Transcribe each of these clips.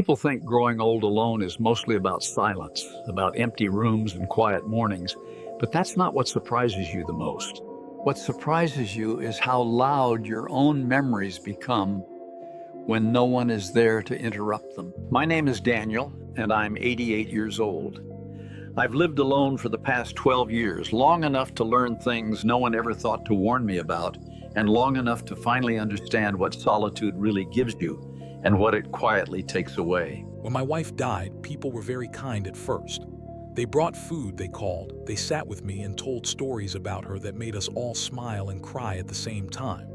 People think growing old alone is mostly about silence, about empty rooms and quiet mornings, but that's not what surprises you the most. What surprises you is how loud your own memories become when no one is there to interrupt them. My name is Daniel, and I'm 88 years old. I've lived alone for the past 12 years, long enough to learn things no one ever thought to warn me about, and long enough to finally understand what solitude really gives you and what it quietly takes away. When my wife died, people were very kind at first. They brought food, they called, they sat with me and told stories about her that made us all smile and cry at the same time.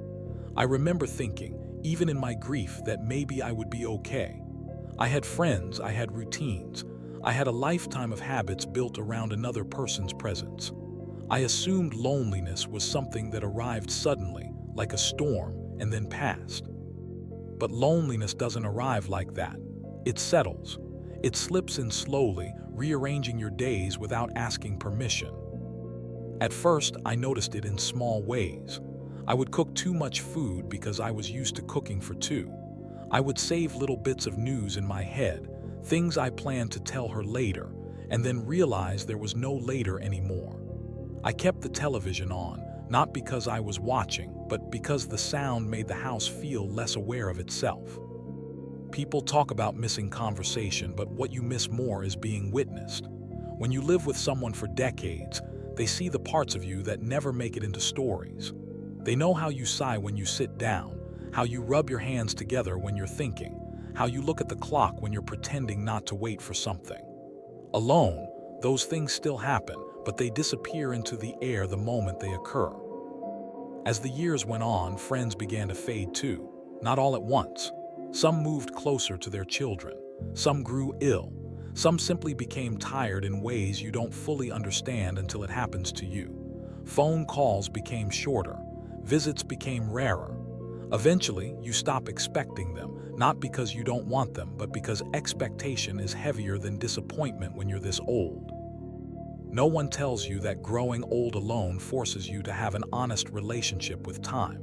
I remember thinking, even in my grief, that maybe I would be okay. I had friends, I had routines, I had a lifetime of habits built around another person's presence. I assumed loneliness was something that arrived suddenly, like a storm, and then passed. But loneliness doesn't arrive like that. It settles. It slips in slowly, rearranging your days without asking permission. At first, I noticed it in small ways. I would cook too much food because I was used to cooking for two. I would save little bits of news in my head, things I planned to tell her later, and then realize there was no later anymore. I kept the television on, not because I was watching, but because the sound made the house feel less aware of itself. People talk about missing conversation, but what you miss more is being witnessed. When you live with someone for decades, they see the parts of you that never make it into stories. They know how you sigh when you sit down, how you rub your hands together when you're thinking, how you look at the clock when you're pretending not to wait for something. Alone, those things still happen, but they disappear into the air the moment they occur. As the years went on, friends began to fade too, not all at once. Some moved closer to their children, some grew ill, some simply became tired in ways you don't fully understand until it happens to you. Phone calls became shorter, visits became rarer. Eventually, you stop expecting them, not because you don't want them, but because expectation is heavier than disappointment when you're this old. No one tells you that growing old alone forces you to have an honest relationship with time.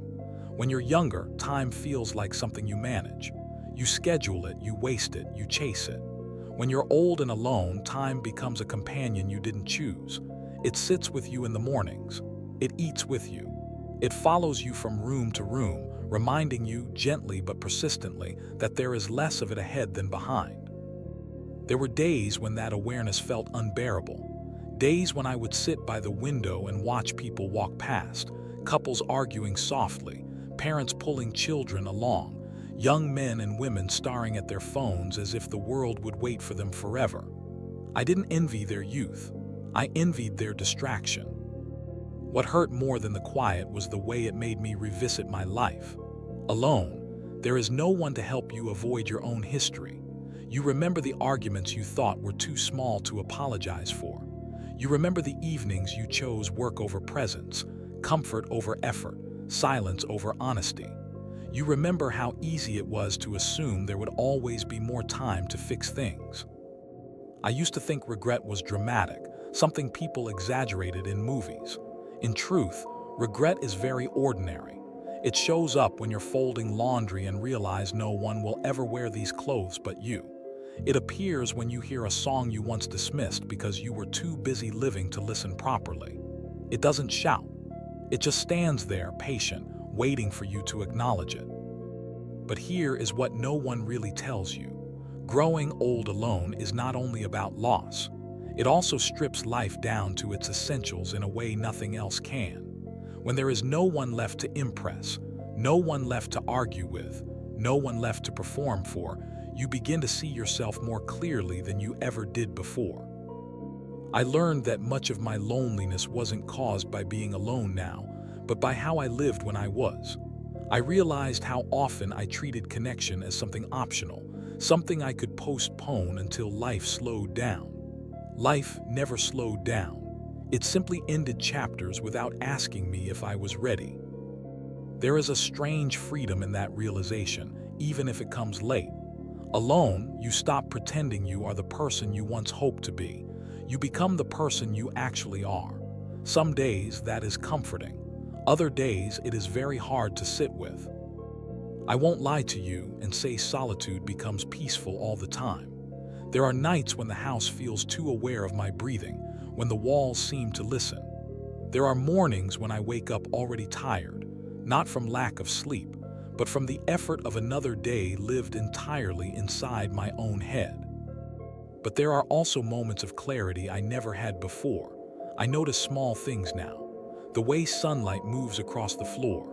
When you're younger, time feels like something you manage. You schedule it, you waste it, you chase it. When you're old and alone, time becomes a companion you didn't choose. It sits with you in the mornings. It eats with you. It follows you from room to room, reminding you gently but persistently that there is less of it ahead than behind. There were days when that awareness felt unbearable. Days when I would sit by the window and watch people walk past, couples arguing softly, parents pulling children along, young men and women staring at their phones as if the world would wait for them forever. I didn't envy their youth. I envied their distraction. What hurt more than the quiet was the way it made me revisit my life. Alone, there is no one to help you avoid your own history. You remember the arguments you thought were too small to apologize for. You remember the evenings you chose work over presence, comfort over effort, silence over honesty. You remember how easy it was to assume there would always be more time to fix things. I used to think regret was dramatic, something people exaggerated in movies. In truth, regret is very ordinary. It shows up when you're folding laundry and realize no one will ever wear these clothes but you. It appears when you hear a song you once dismissed because you were too busy living to listen properly. It doesn't shout. It just stands there, patient, waiting for you to acknowledge it. But here is what no one really tells you. Growing old alone is not only about loss. It also strips life down to its essentials in a way nothing else can. When there is no one left to impress, no one left to argue with, no one left to perform for, you begin to see yourself more clearly than you ever did before. I learned that much of my loneliness wasn't caused by being alone now, but by how I lived when I was. I realized how often I treated connection as something optional, something I could postpone until life slowed down. Life never slowed down. It simply ended chapters without asking me if I was ready. There is a strange freedom in that realization, even if it comes late. Alone, you stop pretending you are the person you once hoped to be. You become the person you actually are. Some days that is comforting. Other days it is very hard to sit with. I won't lie to you and say solitude becomes peaceful all the time. There are nights when the house feels too aware of my breathing, when the walls seem to listen. There are mornings when I wake up already tired, not from lack of sleep, but from the effort of another day lived entirely inside my own head. But there are also moments of clarity I never had before. I notice small things now. The way sunlight moves across the floor,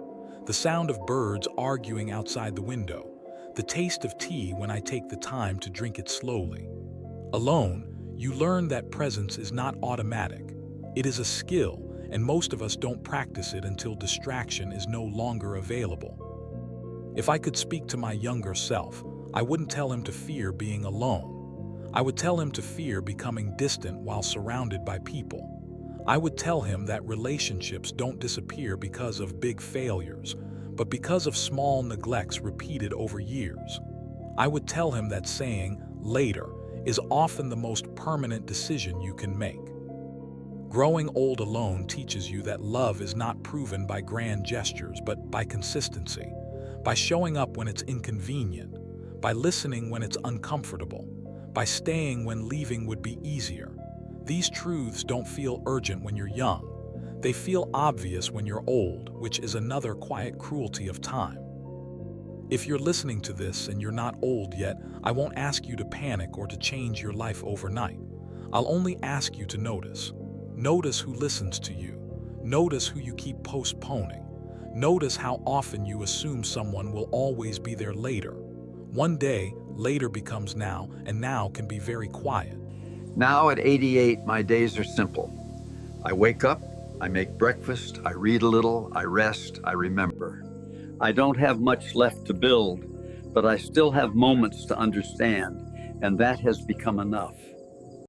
the sound of birds arguing outside the window, the taste of tea when I take the time to drink it slowly. Alone, you learn that presence is not automatic. It is a skill, and most of us don't practice it until distraction is no longer available. If I could speak to my younger self, I wouldn't tell him to fear being alone. I would tell him to fear becoming distant while surrounded by people. I would tell him that relationships don't disappear because of big failures, but because of small neglects repeated over years. I would tell him that saying later is often the most permanent decision you can make. Growing old alone teaches you that love is not proven by grand gestures, but by consistency, by showing up when it's inconvenient, by listening when it's uncomfortable, by staying when leaving would be easier. These truths don't feel urgent when you're young. They feel obvious when you're old, which is another quiet cruelty of time. If you're listening to this and you're not old yet, I won't ask you to panic or to change your life overnight. I'll only ask you to notice. Notice who listens to you. Notice who you keep postponing. Notice how often you assume someone will always be there later. One day, later becomes now, and now can be very quiet. Now at 88, my days are simple. I wake up, I make breakfast, I read a little, I rest, I remember. I don't have much left to build, but I still have moments to understand, and that has become enough.